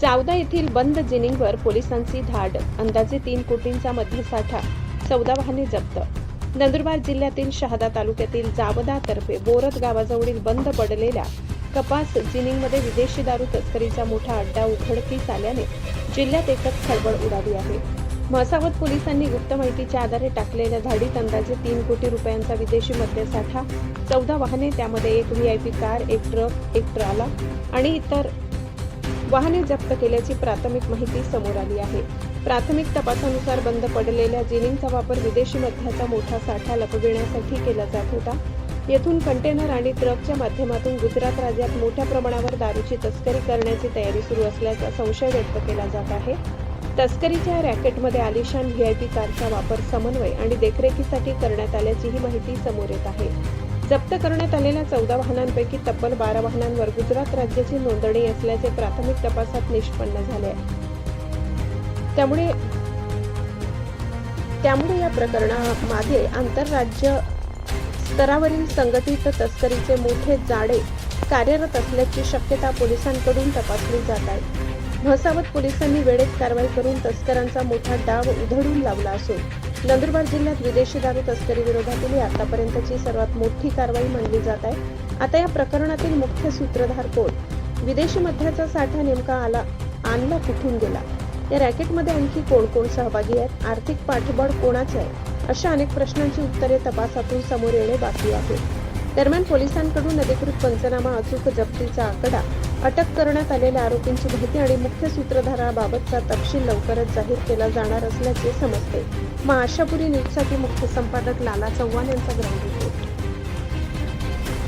जावदा येथील बंद जिनिंगवर पोलिसांची धाड. अंदाजे 3 कोटींचा मद्यसाठा, 14 वाहने जप्त. नंदुरबार जिल्ह्यातील शहादा तालुक्यातील जावदा तर्फे बोरद गावाजवळील बंद पडलेल्या कपास जिनिंगमध्ये विदेशी दारू तस्करीचा मोठा अड्डा उघडकीस आल्याने जिल्ह्यात एकच खळबळ उडाली आहे. म्हसावत पोलिसांनी गुप्त माहितीच्या आधारे टाकलेल्या धाडीत अंदाजे 3 कोटी रुपयांचा विदेशी मद्यसाठा, 14 वाहने, त्यामध्ये एक व्हीआयपी कार, एक ट्रक, एक ट्राला आणि इतर वाहने जप्त केल्याची प्राथमिक माहिती समोर आली आहे. प्राथमिक तपासानुसार बंद पडलेल्या जिनिंगचा वापर विदेशी मद्याचा मोठा साठा लपविण्यासाठी केला जात होता. येथून कंटेनर आणि ट्रकच्या माध्यमातून गुजरात राज्यात मोठ्या प्रमाणावर दारूची तस्करी करण्याची तयारी सुरू असल्याचा संशय व्यक्त केला जात आहे. तस्करीच्या रॅकेटमध्ये आलिशान व्हीआयपी कारचा वापर समन्वय आणि देखरेखीसाठी करण्यात आल्याचीही माहिती समोर येत आहे. जप्त करण्यात आलेल्या 14 वाहनांपैकी तब्बल 12 वाहनांवर गुजरात राज्याची नोंदणी असल्याचे प्राथमिक तपासात निष्पन्न झाले आहे. त्यामुळे या प्रकरणामागे आंतरराज्य स्तरावरील संघटित तस्करीचे मोठे जाळे कार्यरत असल्याची शक्यता पोलिसांकडून तपासली जात आहे. म्हसावत पोलिसांनी वेळेत कारवाई करून तस्करांचा मोठा डाव उधळून लावला असून नंदुरबार जिल्ह्यात विदेशी दारू तस्करी विरोधातील ही आतापर्यंतची सर्वात मोठी कारवाई मानली जात आहे. आता या प्रकरणातील मुख्य सूत्रधार कोण, विदेशी मद्याचा साठा नेमका आणला कुठून गेला, या रॅकेटमध्ये आणखी कोण कोण सहभागी आहेत, आर्थिक पाठबळ कोणाचे आहे, अशा अनेक प्रश्नांची उत्तरे तपासातून समोर येणे बाकी आहे. दरम्यान पोलिसांकडून अधिकृत पंचनामा, अचूक जप्तीचा आकडा, अटक करण्यात आलेल्या आरोपींची माहिती आणि मुख्य सूत्रधाराबाबतचा तपशील लवकरच जाहीर केला जाणार असल्याचे समजते. आशापुरी न्यूजसाठी मुख्य संपादक लाला चव्हाण यांचा ग्राउंड